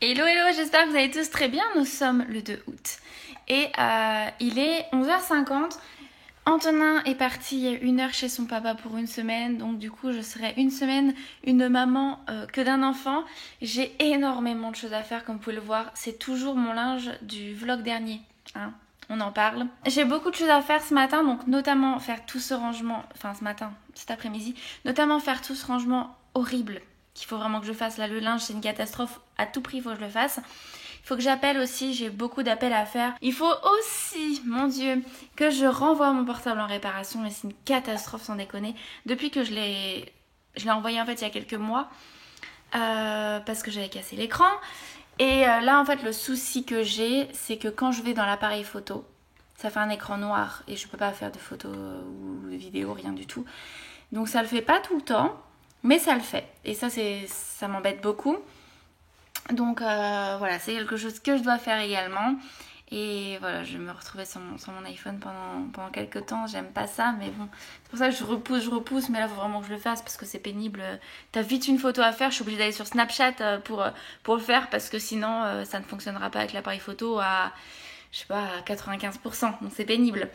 Hello hello, j'espère que vous allez tous très bien, nous sommes le 2 août et il est 11h50. Antonin est parti il y a 1 heure chez son papa pour une semaine, donc du coup je serai une semaine une maman que d'un enfant. J'ai énormément de choses à faire comme vous pouvez le voir, c'est toujours mon linge du vlog dernier, hein. On en parle. J'ai beaucoup de choses à faire ce matin, donc notamment faire tout ce rangement, enfin ce matin, cet après-midi, notamment faire tout ce rangement horrible qu'il faut vraiment que je fasse. Là, le linge, c'est une catastrophe. À tout prix, il faut que je le fasse. Il faut que j'appelle aussi. J'ai beaucoup d'appels à faire. Il faut aussi, mon Dieu, que je renvoie mon portable en réparation. Mais c'est une catastrophe, sans déconner. Depuis que je l'ai envoyé en fait il y a quelques mois. Parce que j'avais cassé l'écran. Et là, en fait, le souci que j'ai, c'est que quand je vais dans l'appareil photo, ça fait un écran noir. Et je peux pas faire de photos ou de vidéos, rien du tout. Donc ça le fait pas tout le temps. Mais ça le fait. Et ça m'embête beaucoup. Donc voilà, c'est quelque chose que je dois faire également. Et voilà, je vais me retrouver sur mon iPhone pendant quelques temps. J'aime pas ça, mais bon. C'est pour ça que je repousse. Mais là, il faut vraiment que je le fasse parce que c'est pénible. T'as vite une photo à faire. Je suis obligée d'aller sur Snapchat pour le faire parce que sinon, ça ne fonctionnera pas avec l'appareil photo à, je sais pas, à 95%. Donc c'est pénible.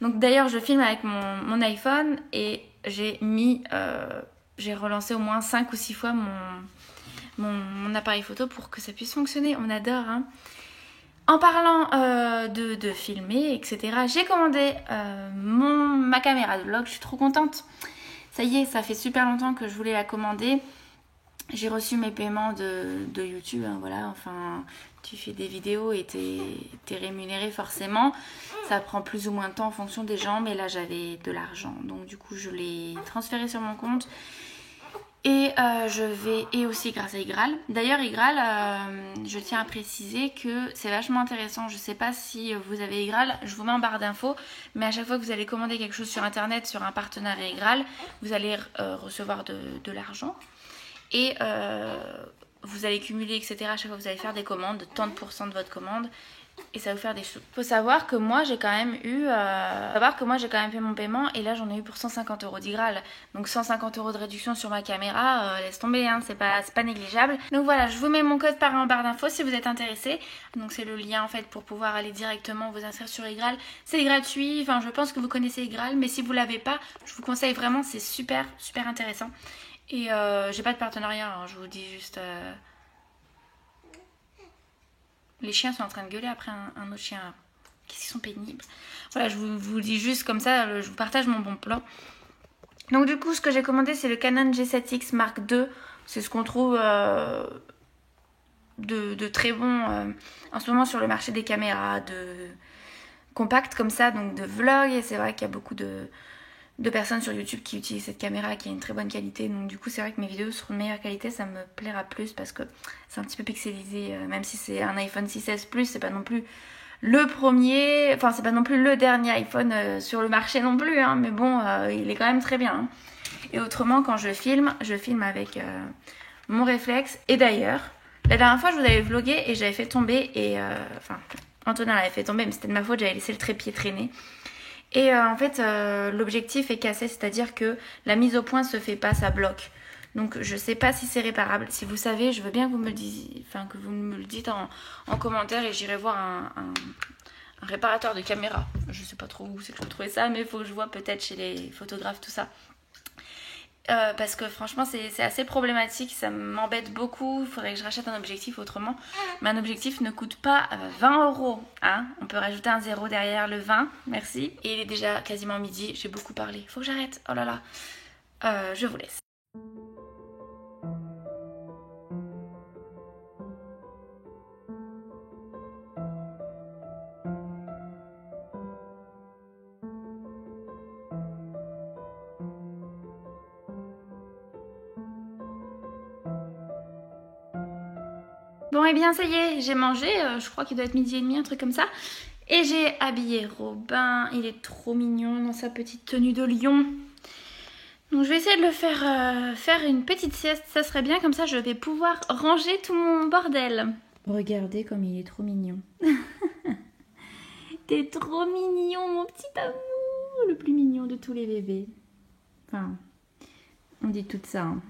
Donc d'ailleurs, je filme avec mon iPhone et j'ai relancé au moins 5 ou 6 fois mon appareil photo pour que ça puisse fonctionner. On adore, hein. En parlant de filmer, etc., j'ai commandé ma caméra de vlog. Je suis trop contente. Ça y est, ça fait super longtemps que je voulais la commander. J'ai reçu mes paiements de YouTube, hein, voilà, enfin, tu fais des vidéos et t'es rémunéré forcément. Ça prend plus ou moins de temps en fonction des gens, mais là j'avais de l'argent. Donc du coup je l'ai transféré sur mon compte. Et et aussi grâce à Igral. D'ailleurs Igral, je tiens à préciser que c'est vachement intéressant. Je sais pas si vous avez Igral, je vous mets en barre d'infos, mais à chaque fois que vous allez commander quelque chose sur internet, sur un partenariat Igral, vous allez recevoir de l'argent. Et vous allez cumuler, etc. À chaque fois que vous allez faire des commandes, de tant de pourcents de votre commande. Et ça va vous faire des sous. Faut savoir que moi j'ai quand même fait mon paiement. Et là j'en ai eu pour 150 € d'Igral. Donc 150 € de réduction sur ma caméra, laisse tomber, hein, c'est pas négligeable. Donc voilà, je vous mets mon code par en barre d'infos si vous êtes intéressé. Donc c'est le lien en fait pour pouvoir aller directement vous inscrire sur Igral. C'est gratuit, enfin je pense que vous connaissez Igral. Mais si vous l'avez pas, je vous conseille vraiment, c'est super intéressant. Et j'ai pas de partenariat, hein, je vous dis juste... Les chiens sont en train de gueuler après un autre chien. Qu'est-ce qu'ils sont pénibles. Voilà, je vous dis juste comme ça, je vous partage mon bon plan. Donc du coup, ce que j'ai commandé, c'est le Canon G7X Mark II. C'est ce qu'on trouve de très bon en ce moment sur le marché des caméras compactes comme ça, donc de vlog. Et c'est vrai qu'il y a beaucoup de personnes sur YouTube qui utilisent cette caméra qui a une très bonne qualité. Donc du coup c'est vrai que mes vidéos seront de meilleure qualité, ça me plaira plus parce que c'est un petit peu pixelisé, même si c'est un iPhone 6S Plus, c'est pas non plus le premier, enfin c'est pas non plus le dernier iPhone sur le marché non plus, hein, mais bon il est quand même très bien, hein. Et autrement quand je filme avec mon réflexe. Et d'ailleurs la dernière fois je vous avais vlogué et j'avais fait tomber enfin Antonin l'avait fait tomber mais c'était de ma faute, j'avais laissé le trépied traîner. Et en fait l'objectif est cassé, c'est-à-dire que la mise au point se fait pas, ça bloque. Donc je sais pas si c'est réparable. Si vous savez, je veux bien que vous me le disiez, enfin que vous me le dites en commentaire et j'irai voir un réparateur de caméra. Je sais pas trop où c'est que je peux trouver ça, mais il faut que je vois peut-être chez les photographes tout ça. Parce que franchement c'est assez problématique, ça m'embête beaucoup. Il faudrait que je rachète un objectif autrement. Mais un objectif ne coûte pas 20 €, hein. On peut rajouter un 0 derrière le 20, merci. Et il est déjà quasiment midi, j'ai beaucoup parlé. Faut que j'arrête, oh là là. Je vous laisse. Bon et bien ça y est, j'ai mangé, je crois qu'il doit être 12h30, un truc comme ça. Et j'ai habillé Robin, il est trop mignon dans sa petite tenue de lion. Donc je vais essayer de le faire une petite sieste, ça serait bien, comme ça je vais pouvoir ranger tout mon bordel. Regardez comme il est trop mignon. T'es trop mignon mon petit amour, le plus mignon de tous les bébés. Enfin, on dit tout ça, hein.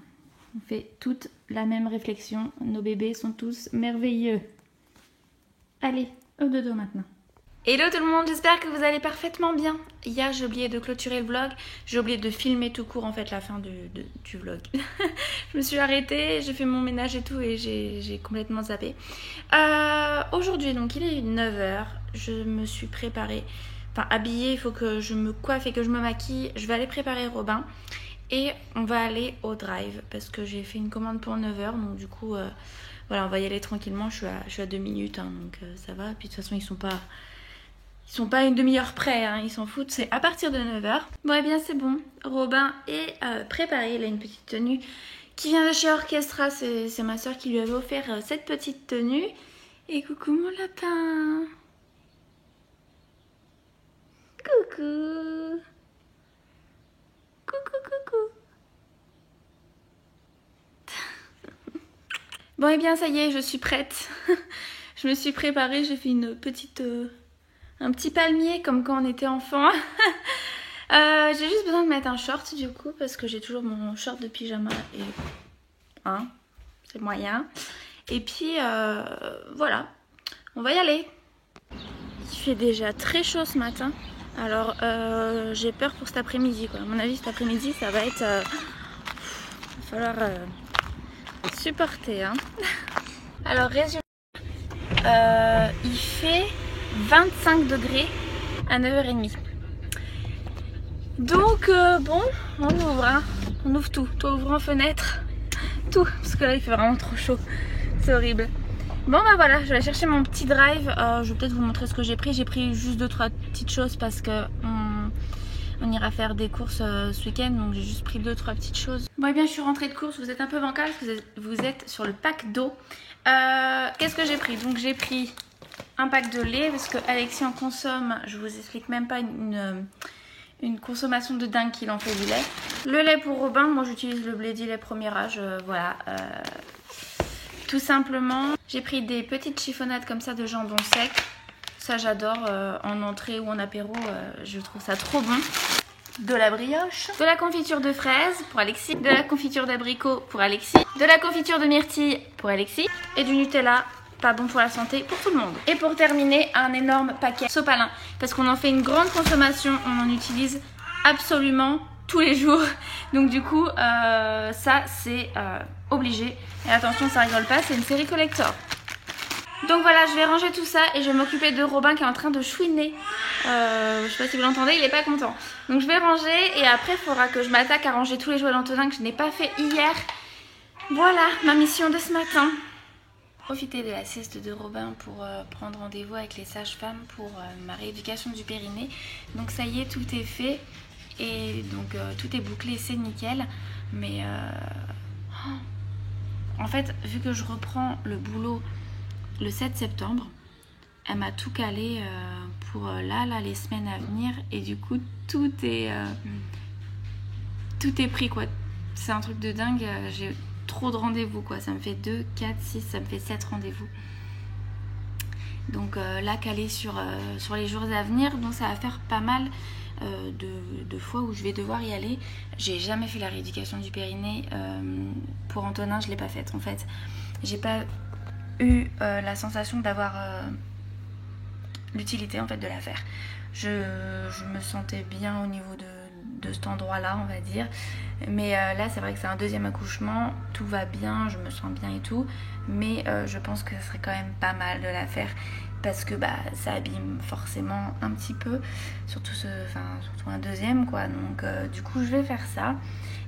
On fait toutes la même réflexion. Nos bébés sont tous merveilleux. Allez, au dodo maintenant. Hello tout le monde, j'espère que vous allez parfaitement bien. Hier j'ai oublié de clôturer le vlog, j'ai oublié de filmer tout court en fait la fin du vlog. Je me suis arrêtée, j'ai fait mon ménage et tout et j'ai complètement zappé. Aujourd'hui donc il est 9h, je me suis préparée, enfin habillée, il faut que je me coiffe et que je me maquille. Je vais aller préparer Robin et on va aller au drive parce que j'ai fait une commande pour 9h donc du coup voilà, on va y aller tranquillement. Je suis à 2 minutes hein, donc ça va. Puis de toute façon ils sont pas une demi-heure près, hein, ils s'en foutent, c'est à partir de 9h. Bon et bien c'est bon, Robin est préparé, il a une petite tenue qui vient de chez Orchestra, c'est ma soeur qui lui avait offert cette petite tenue. Et coucou mon lapin. Coucou. Coucou coucou. Bon et bien ça y est, je suis prête. Je me suis préparée, j'ai fait une petite... un petit palmier comme quand on était enfant. J'ai juste besoin de mettre un short du coup parce que j'ai toujours mon short de pyjama et hein, c'est moyen. Et puis voilà, on va y aller. Il fait déjà très chaud ce matin. Alors j'ai peur pour cet après-midi quoi. À mon avis cet après-midi ça va être... il va falloir supporter hein. Alors résultat, il fait 25 degrés à 9h30. Donc bon, on ouvre hein. On ouvre tout, ouvrant fenêtre, tout, parce que là il fait vraiment trop chaud, c'est horrible. Bon bah voilà, je vais aller chercher mon petit drive, je vais peut-être vous montrer ce que j'ai pris. J'ai pris juste 2-3 petites choses parce que on ira faire des courses ce week-end, donc j'ai juste pris 2-3 petites choses. Bon et bien je suis rentrée de course, vous êtes un peu bancal parce que vous êtes sur le pack d'eau. Qu'est-ce que j'ai pris? Donc j'ai pris un pack de lait parce que Alexis en consomme, je vous explique même pas une consommation de dingue qu'il en fait du lait. Le lait pour Robin, moi j'utilise le Bledi lait premier âge, voilà. Tout simplement, j'ai pris des petites chiffonnades comme ça de jambon sec. Ça j'adore en entrée ou en apéro, je trouve ça trop bon. De la brioche, de la confiture de fraises pour Alexis, de la confiture d'abricot pour Alexis, de la confiture de myrtille pour Alexis et du Nutella, pas bon pour la santé, pour tout le monde. Et pour terminer, un énorme paquet sopalin parce qu'on en fait une grande consommation, on en utilise absolument tous les jours. Donc du coup, ça c'est obligé. Et attention, ça rigole pas, c'est une série collector. Donc voilà, je vais ranger tout ça et je vais m'occuper de Robin qui est en train de chouiner. Je sais pas si vous l'entendez, il est pas content. Donc je vais ranger et après il faudra que je m'attaque à ranger tous les jouets d'Antonin que je n'ai pas fait hier. Voilà ma mission de ce matin. Profiter de la sieste de Robin pour prendre rendez-vous avec les sages-femmes pour ma rééducation du périnée. Donc ça y est, tout est fait et donc tout est bouclé, c'est nickel. Mais en fait, vu que je reprends le boulot le 7 septembre, elle m'a tout calé pour là les semaines à venir et du coup tout est pris quoi. C'est un truc de dingue, j'ai trop de rendez-vous quoi, ça me fait 2, 4, 6, ça me fait 7 rendez-vous. Donc là calé sur les jours à venir, donc ça va faire pas mal de fois où je vais devoir y aller. J'ai jamais fait la rééducation du périnée, pour Antonin je l'ai pas faite en fait. J'ai pas eu la sensation d'avoir l'utilité en fait de la faire. Je me sentais bien au niveau de cet endroit là on va dire, mais là c'est vrai que c'est un deuxième accouchement, tout va bien, je me sens bien et tout, mais je pense que ce serait quand même pas mal de la faire parce que bah ça abîme forcément un petit peu, surtout surtout un deuxième quoi. Donc du coup je vais faire ça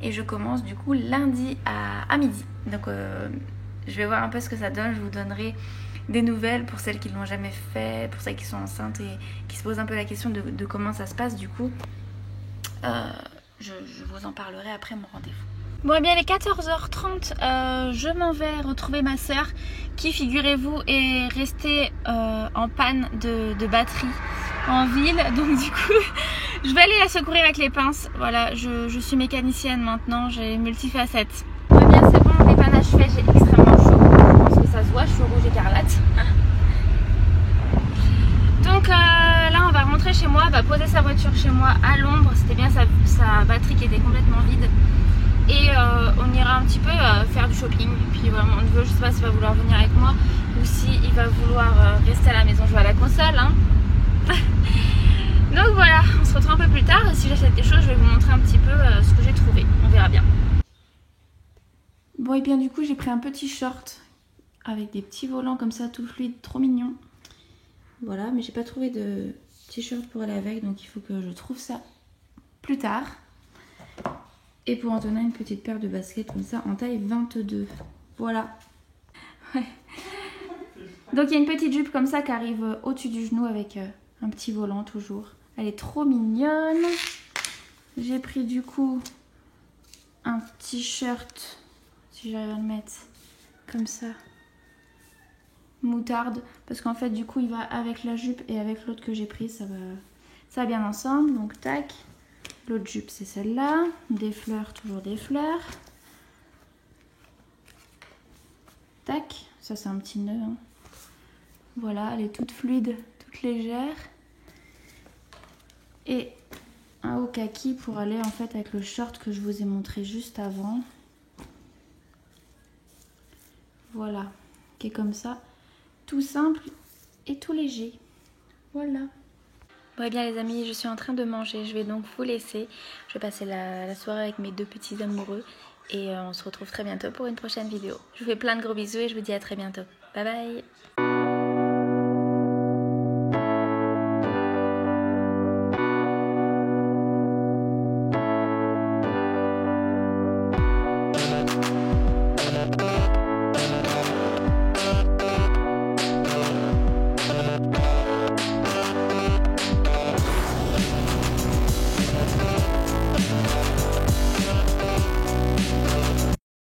et je commence du coup lundi à midi. Donc je vais voir un peu ce que ça donne, je vous donnerai des nouvelles pour celles qui ne l'ont jamais fait, pour celles qui sont enceintes et qui se posent un peu la question de comment ça se passe du coup. Je vous en parlerai après mon rendez-vous. Bon et bien il est 14h30, je m'en vais retrouver ma soeur qui figurez-vous est restée en panne de batterie en ville. Donc du coup je vais aller la secourir avec les pinces. Voilà, je suis mécanicienne maintenant, j'ai multifacette. Bon et bien c'est bon, dépannage fait, j'ai extrêmement chaud. Je pense que ça se voit, je suis au rouge écarlate. Donc là on va rentrer chez moi, elle va poser sa voiture chez moi à l'ombre. C'était bien sa batterie qui était complètement vide. et on ira un petit peu faire du shopping. Et puis voilà, mon neveu, je sais pas s'il va vouloir venir avec moi ou s'il va vouloir rester à la maison jouer à la console, hein. Donc voilà, on se retrouve un peu plus tard. Si j'achète des choses, je vais vous montrer un petit peu ce que j'ai trouvé. On verra bien. Bon et bien du coup j'ai pris un petit short avec des petits volants comme ça tout fluide, trop mignon. Voilà, mais j'ai pas trouvé de t-shirt pour aller avec, donc il faut que je trouve ça plus tard. Et pour Antonin une petite paire de baskets comme ça en taille 22. Voilà. Ouais. Donc il y a une petite jupe comme ça qui arrive au-dessus du genou avec un petit volant toujours. Elle est trop mignonne. J'ai pris du coup un t-shirt, si j'arrive à le mettre, comme ça, moutarde. Parce qu'en fait du coup il va avec la jupe et avec l'autre que j'ai pris, ça va bien ensemble. Donc tac. L'autre jupe c'est celle-là. Des fleurs, toujours des fleurs. Tac. Ça c'est un petit nœud, hein. Voilà, elle est toute fluide, toute légère. Et un haut kaki pour aller en fait avec le short que je vous ai montré juste avant. Voilà, qui est comme ça, tout simple et tout léger. Voilà. Bon et bien les amis, je suis en train de manger, je vais donc vous laisser. Je vais passer la soirée avec mes deux petits amoureux et on se retrouve très bientôt pour une prochaine vidéo. Je vous fais plein de gros bisous et je vous dis à très bientôt. Bye bye.